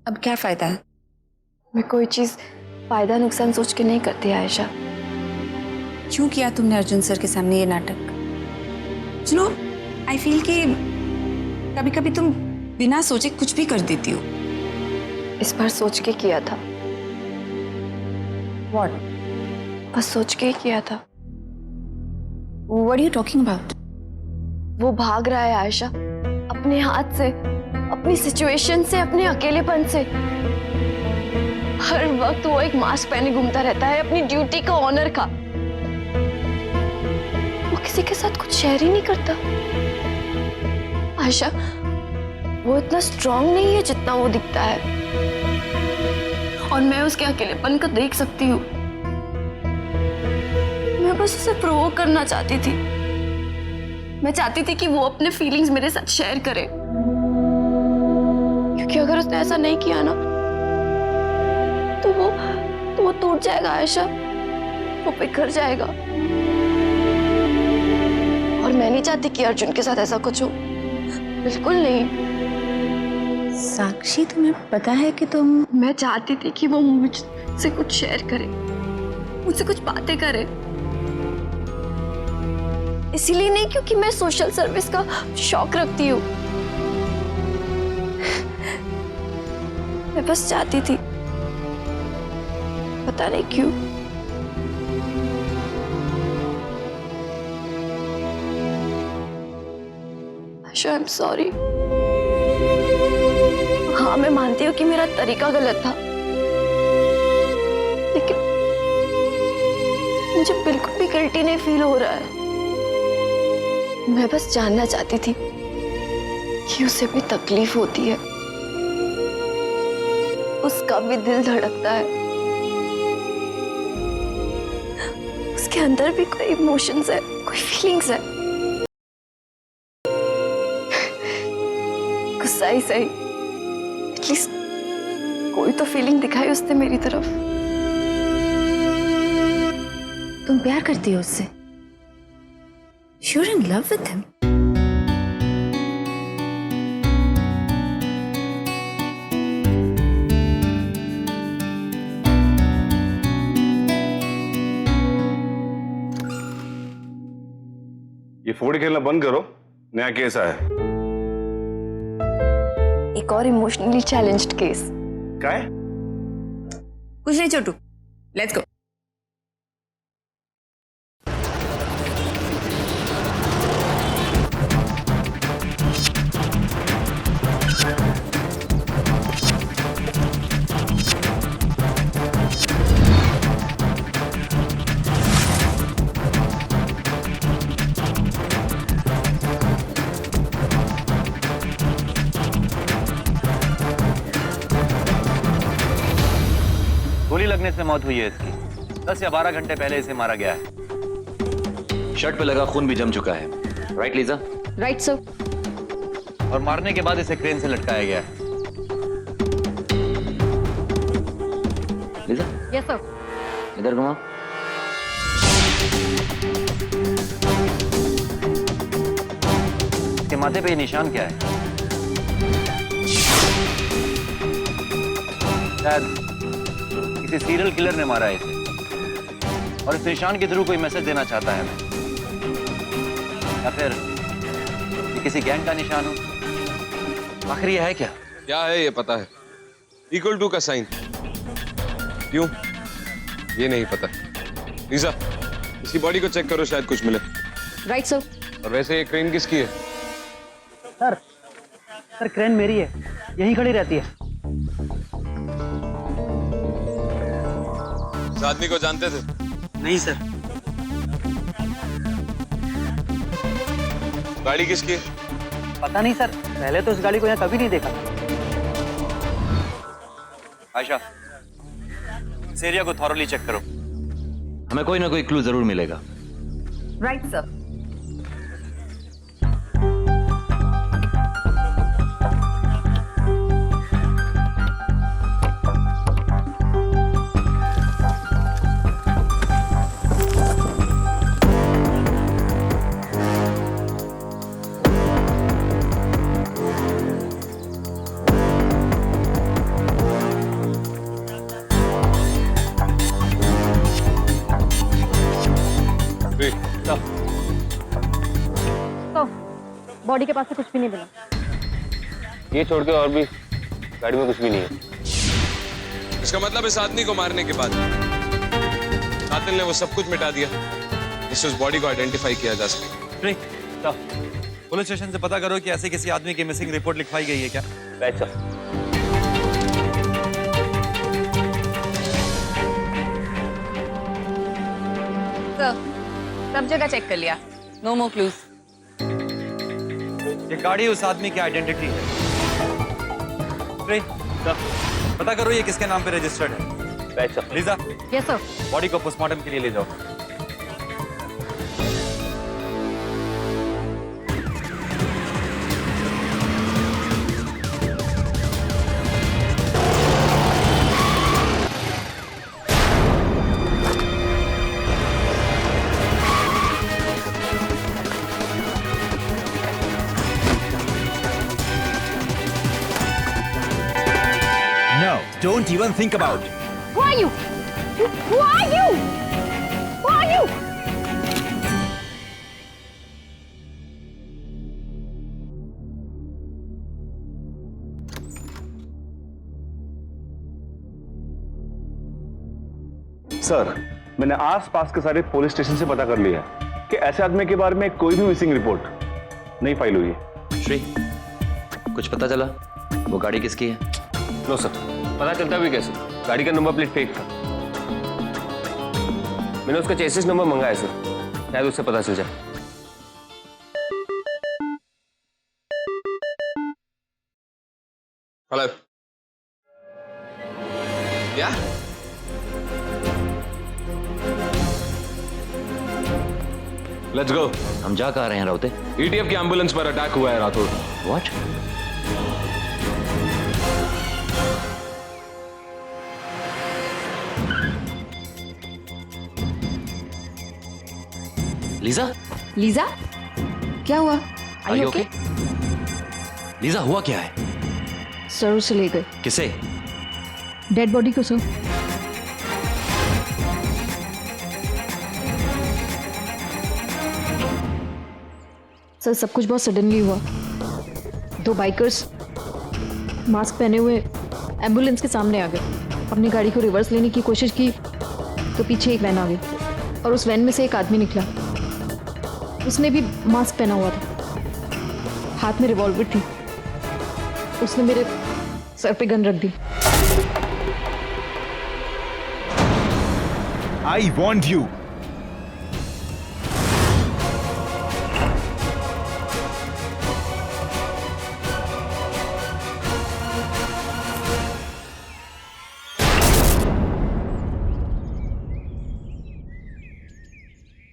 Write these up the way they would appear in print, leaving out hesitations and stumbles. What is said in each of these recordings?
अब क्या फायदा है? मैं कोई चीज फायदा नुकसान सोच के नहीं करती आयशा। क्यों किया तुमने अर्जुन सर के सामने ये नाटक? सुनो, आई फील कि कभी कभी तुम बिना सोचे कुछ भी कर देती हो। इस बार सोच के किया था। What? बस सोच के ही किया था। What are you talking about? वो भाग रहा है आयशा, अपने हाथ से, अपनी सिचुएशन से, अपने अकेलेपन से। हर वक्त वो एक मास्क पहने घूमता रहता है, अपनी ड्यूटी का ऑनर का। वो किसी के साथ कुछ शेयर ही नहीं करता। आयशा, वो इतना स्ट्रांग नहीं है जितना वो दिखता है, और मैं उसके अकेलेपन को देख सकती हूँ। मैं बस उसे प्रोवोक करना चाहती थी। मैं चाहती थी कि वो अपने फीलिंग्स मेरे साथ शेयर करे, क्योंकि अगर उसने ऐसा नहीं किया ना तो वो टूट जाएगा आयशा, वो बिखर जाएगा। और मैं नहीं चाहती कि अर्जुन के साथ ऐसा कुछ हो, बिल्कुल नहीं। साक्षी, तुम्हें पता है कि मैं चाहती थी कि वो मुझसे कुछ शेयर करे, मुझसे कुछ बातें करे। इसीलिए नहीं क्योंकि मैं सोशल सर्विस का शौक रखती हूँ। मैं बस चाहती थी, पता नहीं क्यों। Ayesha, I am sorry. हाँ, मैं मानती हूँ कि मेरा तरीका गलत था, लेकिन मुझे बिल्कुल भी गिल्टी नहीं फील हो रहा है। मैं बस जानना चाहती थी कि उसे भी तकलीफ होती है, उसका भी दिल धड़कता है, उसके अंदर भी कोई इमोशंस है, कोई फीलिंग्स है। गुस्सा ही सही, एटलीस्ट कोई तो फीलिंग दिखाई उसने मेरी तरफ। तुम प्यार करती हो उससे? You're in love with him? ये फोड़ खेलना बंद करो, नया केस आया। एक और इमोशनली चैलेंज्ड केस। क्या है? कुछ नहीं छोटू, लेट्स गो। गोली लगने से मौत हुई है इसकी। 10 या 12 घंटे पहले इसे मारा गया है। शर्ट पे लगा खून भी जम चुका है। Right Lisa? Right sir. और मारने के बाद इसे क्रेन से लटकाया गया है। लीजा? Yes sir. इधर घुमाओ। इसके माथे पे ये निशान क्या है? शायद किसी सीरियल किलर ने मारा है इसे, और इस निशान के थ्रू कोई मैसेज देना चाहता है हमें, या फिर ये किसी गैंग का निशान हो। आखिर ये है क्या? क्या है ये पता है? इक्वल टू का साइन। क्यों? ये नहीं पता। लीजा, इसकी बॉडी को चेक करो, शायद कुछ मिले। Right sir. और वैसे ये क्रेन किसकी है? सर क्रेन मेरी है, यहीं खड़ी रहती है। इस आदमी को जानते थे? नहीं सर। गाड़ी किसकी है? पता नहीं सर, पहले तो इस गाड़ी को यहाँ कभी नहीं देखा। आयशा, इस एरिया को थॉरली चेक करो। हमें कोई ना कोई क्लू जरूर मिलेगा। Right sir. श्री, तो बॉडी के पास से कुछ भी नहीं मिला। ये छोड़ के और भी गाड़ी में कुछ भी नहीं है। इसका मतलब इस आदमी को मारने के बाद कातिल ने वो सब कुछ मिटा दिया जिससे उस बॉडी को आइडेंटिफाई किया जा सके। श्री, पुलिस स्टेशन से पता करो कि ऐसे किसी आदमी की मिसिंग रिपोर्ट लिखवाई गई है क्या? Right sir. सब जगह चेक कर लिया, नो मोर क्लूज। ये गाड़ी उस आदमी की आइडेंटिटी है। श्री, पता करो ये किसके नाम पे रजिस्टर्ड है। Right sir. Lisa, yes sir. Body को पोस्टमार्टम के लिए ले जाओ। No, don't even think about it. Who are you? Who are you? Who are you? Sir, मैंने आसपास के सारे पुलिस स्टेशन से पता कर लिया कि ऐसे आदमी के बारे में कोई भी मिसिंग रिपोर्ट नहीं फाइल हुई है। श्री, कुछ पता चला वो गाड़ी किसकी है? नो सर, पता चलता भी कैसे? गाड़ी का नंबर प्लेट फेक था। मैंने उसका चेसिस नंबर मंगाया सर, शायद उससे पता चल जाए। हेलो, क्या? Let's go. हम जा कहाँ रहे हैं राउते? ईटीएफ की एम्बुलेंस पर अटैक हुआ है राठौर। व्हाट? लीजा, लीजा, क्या हुआ? Are you okay? लीजा, हुआ क्या है? सर उसे ले गए। किसे? डेड बॉडी को सर। सर सब कुछ बहुत सडनली हुआ। दो बाइकर्स मास्क पहने हुए एम्बुलेंस के सामने आ गए। अपनी गाड़ी को रिवर्स लेने की कोशिश की तो पीछे एक वैन आ गई और उस वैन में से एक आदमी निकला। उसने भी मास्क पहना हुआ था, हाथ में रिवॉल्वर थी। उसने मेरे सर पे गन रख दी। I warned you.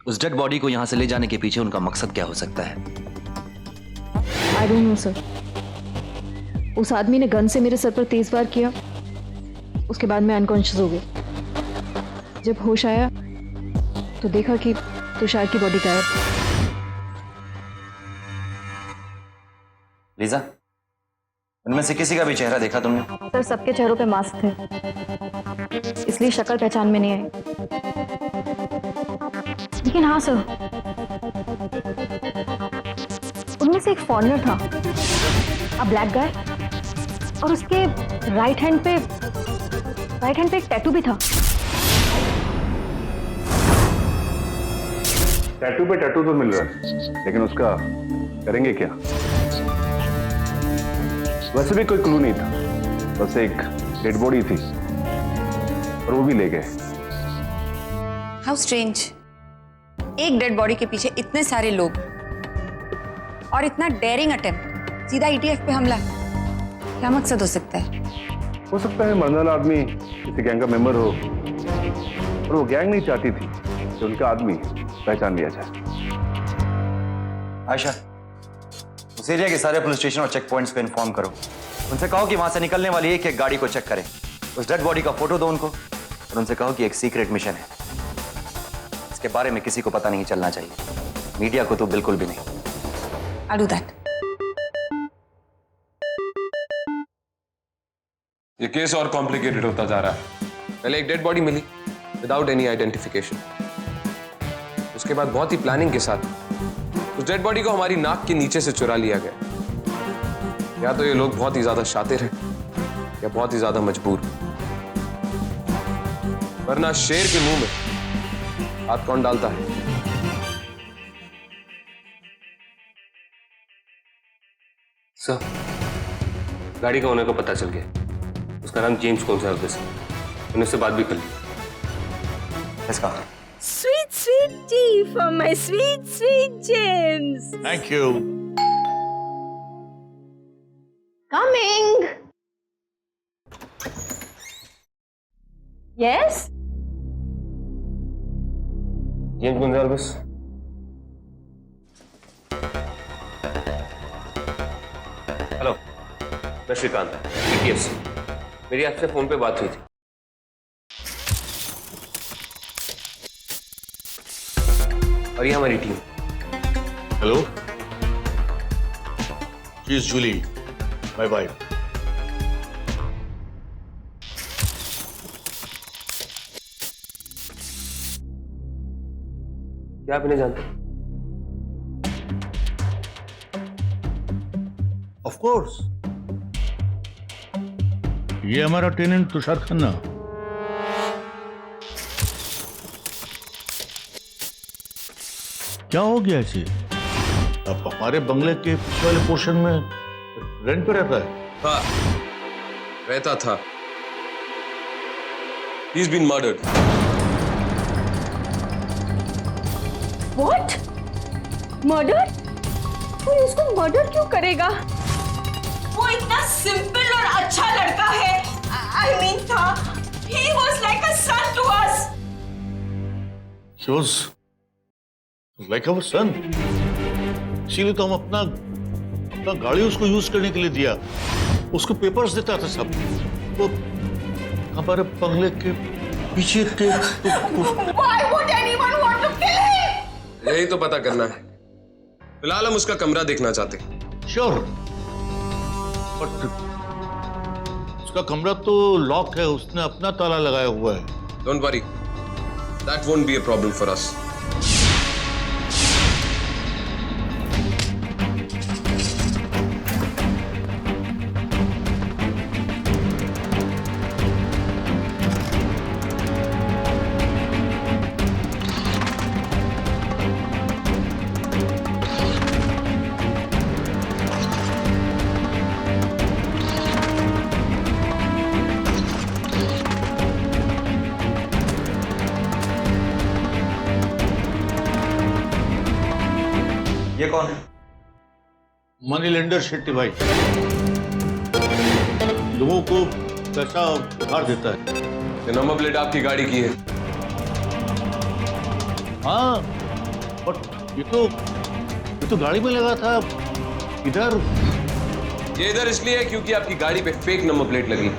उस डेड बॉडी को यहां से ले जाने के पीछे उनका मकसद क्या हो सकता है? I don't know sir. उस आदमी ने गन से मेरे सर पर तेज वार किया। उसके बाद मैं अनकॉन्शियस हो गई। जब होश आया तो देखा कि तुषार की बॉडी गायब। लीजा, उनमें से किसी का भी चेहरा देखा तुमने? सर सबके चेहरों पे मास्क थे, इसलिए शक्ल पहचान में नहीं आई। लेकिन हाँ सर, उनमें से एक फॉरेनर था, अ ब्लैक गाय, और उसके राइट हैंड पे एक टैटू भी था। टैटू पे टैटू तो मिल रहा है, लेकिन उसका करेंगे क्या? वैसे भी कोई क्लू नहीं था, बस एक डेड बॉडी थी और वो भी ले गए। हाउ स्ट्रेंज, एक डेड बॉडी के पीछे इतने सारे लोग और इतना डेयरिंग अटेम्प्ट, सीधा ईटीएफ पे हमला। क्या मकसद हो सकता है? हो सकता है मरने वाला आदमी किसी गैंग का मेंबर हो और वो गैंग नहीं चाहती थी कि उनका आदमी पहचान लिया जाए। आयशा, उस एरिया के सारे पुलिस स्टेशन और चेक पॉइंट्स पे इन्फॉर्म करो। उनसे कहो कि वहां से निकलने वाली एक एक गाड़ी को चेक करें। उस डेड बॉडी का फोटो दो उनको और उनसे कहो कि एक सीक्रेट मिशन है, इसके बारे में किसी को पता नहीं चलना चाहिए, मीडिया को तो बिल्कुल भी नहीं। I'll do that. ये केस और कॉम्प्लिकेटेड होता जा रहा है। पहले एक डेड बॉडी मिली विदाउट एनी आइडेंटिफिकेशन, उसके बाद बहुत ही प्लानिंग के साथ उस डेड बॉडी को हमारी नाक के नीचे से चुरा लिया गया। या तो ये लोग बहुत ही ज्यादा शातिर हैं या बहुत ही ज्यादा मजबूर, वरना शेर के मुंह में हाथ कौन डालता है? सर, गाड़ी का ओनर को पता चल गया। उसका नाम जेम्स गोंजाल्वेस है। मैंने उससे बात भी कर ली। इसका Sweet, sweet tea for my sweet, sweet James. Thank you. Coming. Yes? James Gonsalves, hello, मैं श्रीकांत, ETS। मेरी आपसे फोन पे बात हुई थी। और ये हमारी team. Hello. She is Julie, my wife. क्या आप इन्हें जानते? Of course. ये हमारा टेनेंट तुषार खन्ना। क्या हो गया इसे? अब हमारे बंगले के पीछे वाले पोर्शन में रेंट पे रहता है। हाँ, रहता था। He's been murdered. What? Murder? कोई उसको मर्डर क्यों करेगा? वो इतना सिंपल और अच्छा लड़का है। I mean था। He was like a son to us. He was like our son. इसीलिए तो हम अपना गाड़ी उसको यूज करने के लिए दिया। उसको पेपर्स देता था सब। वो हमारे बंगले के पीछे के Why would anyone want to kill him? यही तो पता करना है। फिलहाल हम उसका कमरा देखना चाहते हैं। श्योर, बट उसका कमरा तो लॉक है। उसने अपना ताला लगाया हुआ है। Don't worry, that won't be a problem for us. ये कौन है? मनी लेंडर शेट्टी भाई लोगों को पैसा उधार देता है। ये नंबर प्लेट आपकी गाड़ी की है। हाँ, बट ये तो गाड़ी में लगा था। इधर ये इधर इसलिए है क्योंकि आपकी गाड़ी पे फेक नंबर प्लेट लगी।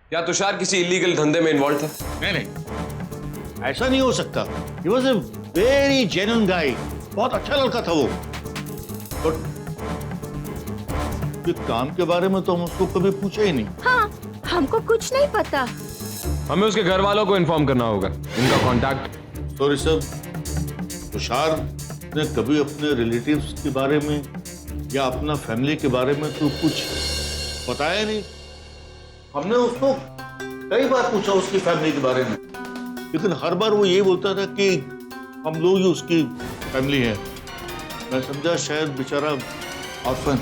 क्या तुषार किसी इलीगल धंधे में इन्वॉल्व था? नहीं, ऐसा नहीं हो सकता। He was a very genuine guy. बहुत अच्छा लड़का था वो। बट काम के बारे में तो हम उसको कभी पूछा ही नहीं। हाँ, हमको कुछ नहीं पता। हमें उसके घर वालों को इन्फॉर्म करना होगा। उनका कांटेक्ट। सॉरी सर, तुषार ने कभी अपने रिलेटिव्स के बारे में या अपना फैमिली के बारे में तो कुछ बताया नहीं। हमने उसको कई बार पूछा उसकी फैमिली के बारे में, लेकिन हर बार वो यही बोलता था कि हम लोग ही उसकी फैमिली है। मैं समझा शायद बेचारा ऑर्फन।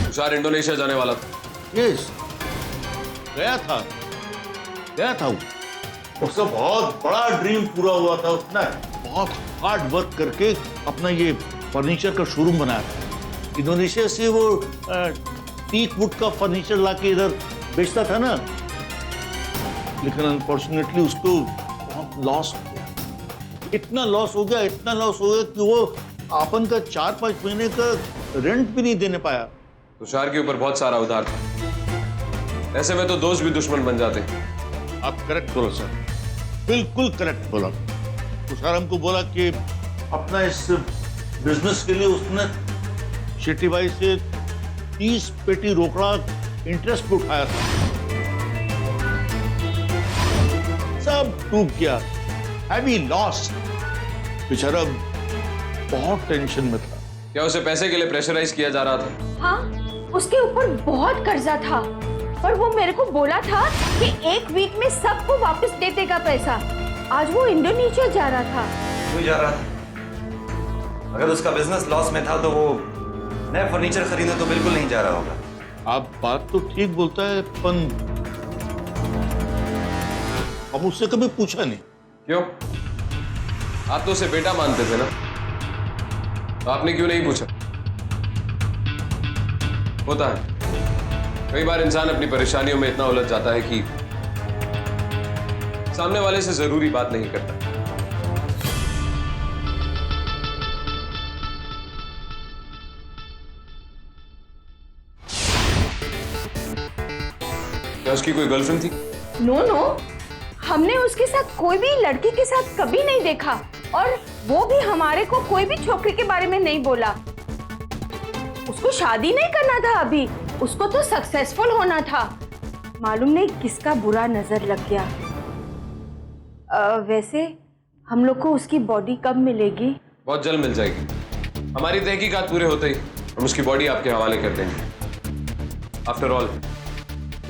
तुषार इंडोनेशिया जाने वाला था। यस, गया था वो। उसका बहुत बड़ा ड्रीम पूरा हुआ था। उसने बहुत हार्ड वर्क करके अपना ये फर्नीचर का शोरूम बनाया था। इंडोनेशिया से वो टीक वुड का फर्नीचर लाके इधर बेचता था ना, लेकिन अनफॉर्चुनेटली उसको बहुत लॉस हो गया। इतना लॉस हो गया कि वो अपन का 4-5 महीने का रेंट भी नहीं देने पाया। तुषार के ऊपर बहुत सारा उधार था। ऐसे में तो दोस्त भी दुश्मन बन जाते। आप करेक्ट बोलो सर, बिल्कुल करेक्ट बोला। तुषार हमको बोला कि अपना इस बिजनेस के लिए उसने शेट्टी भाई से 30 पेटी रोकड़ा इंटरेस्ट पे उठाया था। सब डूब गया, हैवी लॉस। बेचारा बहुत टेंशन में था। क्या उसे पैसे के लिए प्रेशराइज किया जा रहा था? हाँ, उसके ऊपर बहुत कर्जा था, पर वो मेरे को बोला था कि 1 वीक में सबको वापस दे देगा पैसा। आज वो इंडोनेशिया जा रहा था। क्यों जा रहा था? अगर उसका बिजनेस लॉस में था तो वो नया फर्नीचर खरीदने तो बिल्कुल नहीं जा रहा होगा। आप बात तो ठीक बोलता है, पर अब उससे कभी पूछा नहीं। क्यों? आप तो उसे बेटा मानते थे ना, तो आपने क्यों नहीं पूछा? होता है, कई बार इंसान अपनी परेशानियों में इतना उलझ जाता है कि सामने वाले से जरूरी बात नहीं करता। क्या उसकी कोई गर्लफ्रेंड थी? नो, हमने उसके साथ कोई भी लड़की के साथ कभी नहीं देखा, और वो भी हमारे को कोई भी छोकरी के बारे में नहीं बोला। उसको शादी नहीं करना था अभी, उसको तो सक्सेसफुल होना था। मालूम नहीं किसका बुरा नजर लग गया। वैसे हम लोग को उसकी बॉडी कब मिलेगी? बहुत जल्द मिल जाएगी। हमारी तहकीकात पूरे होते ही हम उसकी बॉडी आपके हवाले कर देंगे। आफ्टर ऑल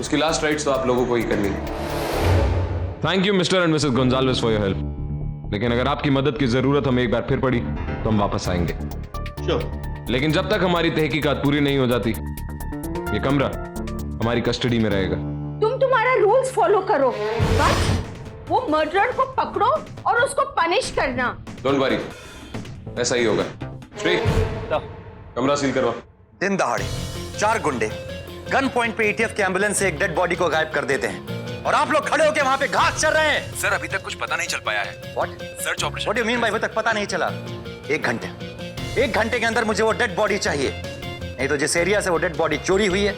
उसकी लास्ट राइट्स तो आप लोगों को ही करनी है। Thank you mister and Mrs Gonsalves for your help. लेकिन अगर आपकी मदद की जरूरत हमें एक बार फिर पड़ी तो हम वापस आएंगे। लेकिन जब तक हमारी तहकीकात पूरी नहीं हो जाती, ये कमरा हमारी कस्टडी में रहेगा। तुम तुम्हारा रूल्स फॉलो करो, बस वो मर्डरर को पकड़ो और उसको पनिश करना। डोंट वरी, ऐसा ही होगा। श्री, कमरा सील करवा। दिन दहाड़े 4 गुंडे गन पॉइंट पे एटीएफ के एम्बुलेंस से एक डेड बॉडी को गायब कर देते हैं, और आप लोग खड़े होकर वहां पे घास चल रहे हैं। सर अभी तक कुछ पता नहीं चल पाया है। What? Search operation? What do you mean by अभी तक पता नहीं चला? 1 घंटे के अंदर मुझे वो डेड बॉडी चाहिए, नहीं तो जिस एरिया से वो डेड बॉडी चोरी हुई है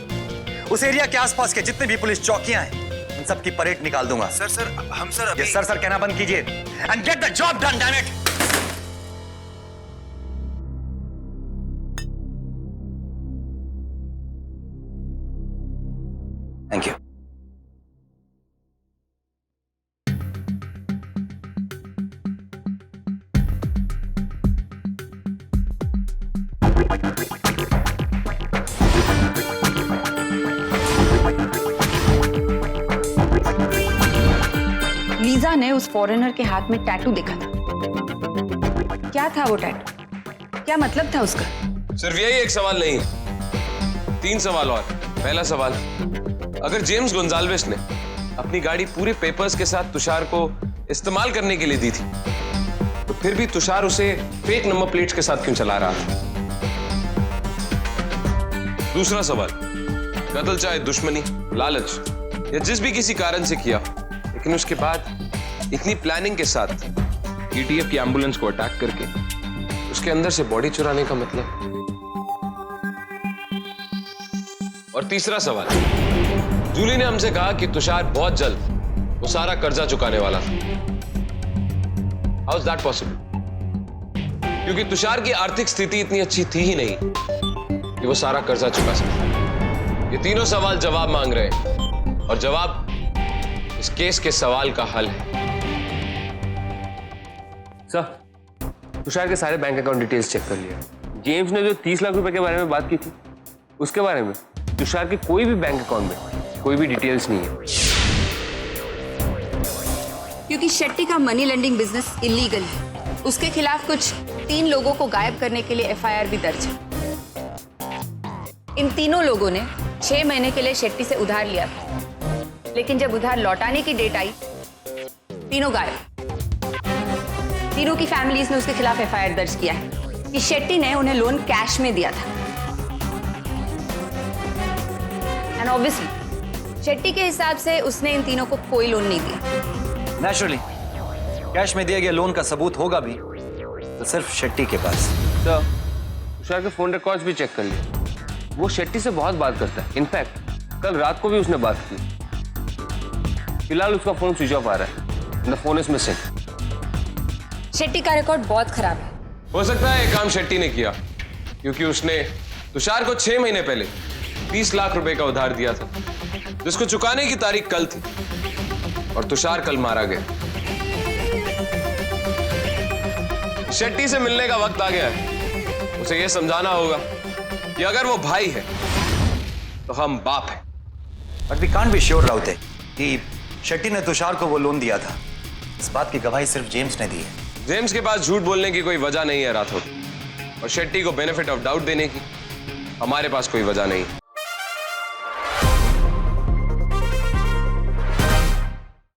उस एरिया के आसपास के जितने भी पुलिस चौकियां हैं उन सब की परेड निकाल दूंगा। सर हम सर अभी... ये सर कहना बंद कीजिए and get the job done, damn it. Thank you. Lisa ने उस फॉरेनर के हाथ में टैटू देखा था। क्या था वो टैटू? क्या मतलब था उसका? सिर्फ यही एक सवाल नहीं है, 3 सवाल और। पहला सवाल, अगर जेम्स गोंजाल्वेस ने अपनी गाड़ी पूरे पेपर्स के साथ तुषार को इस्तेमाल करने के लिए दी थी, तो फिर भी तुषार उसे फेक नंबर प्लेट्स के साथ क्यों चला रहा था? दूसरा सवाल, कत्ल चाहे दुश्मनी, लालच या जिस भी किसी कारण से किया, लेकिन उसके बाद इतनी प्लानिंग के साथ एटीएफ की एम्बुलेंस को अटैक करके उसके अंदर से बॉडी चुराने का मतलब? और तीसरा सवाल, जूली ने हमसे कहा कि तुषार बहुत जल्द वो सारा कर्जा चुकाने वाला था। How is that possible? क्योंकि तुषार की आर्थिक स्थिति इतनी अच्छी थी ही नहीं कि वो सारा कर्जा चुका सके। ये तीनों सवाल जवाब मांग रहे हैं, और जवाब इस केस के सवाल का हल है। सर, तुषार के सारे बैंक अकाउंट डिटेल्स चेक कर लिया। जेम्स ने जो 30 लाख रुपए के बारे में बात की थी, उसके बारे में तुषार के कोई भी बैंक अकाउंट में कोई भी डिटेल्स नहीं है। क्योंकि शेट्टी का मनी लेंडिंग बिजनेस इलीगल है, उसके खिलाफ कुछ 3 लोगों को गायब करने के लिए एफआईआर भी दर्ज है। इन तीनों लोगों ने 6 महीने के लिए शेट्टी से उधार लिया था, लेकिन जब उधार लौटाने की डेट आई, तीनों गायब। तीनों की फैमिलीज ने उसके खिलाफ एफआईआर दर्ज किया है कि शेट्टी ने उन्हें लोन कैश में दिया था। एंड ऑब्वियसली शेट्टी के हिसाब से उसने इन तीनों को कोई लोन नहीं दिया। नेचुरली कैश में दिए गए लोन का सबूत होगा भी तो सिर्फ शेट्टी के पास। सर, तुषार के फोन रिकॉर्ड्स भी चेक कर लिए, वो शेट्टी से बहुत बात करता है। इनफैक्ट कल रात को भी उसने बात की। फिलहाल उसका फोन स्विच ऑफ आ रहा है। The phone is missing. Shetty का रिकॉर्ड बहुत खराब है। हो सकता है ये काम शेट्टी ने किया क्योंकि उसने तुषार को 6 महीने पहले 30 लाख रुपए का उधार दिया था, जिसको चुकाने की तारीख कल थी, और तुषार कल मारा गया। शेट्टी से मिलने का वक्त आ गया है। उसे यह समझाना होगा कि अगर वो भाई है तो हम बाप हैं। But we can't be sure Raute कि शेट्टी ने तुषार को वो लोन दिया था। इस बात की गवाही सिर्फ जेम्स ने दी है। जेम्स के पास झूठ बोलने की कोई वजह नहीं है राठौर, और शेट्टी को बेनिफिट ऑफ डाउट देने की हमारे पास कोई वजह नहीं है।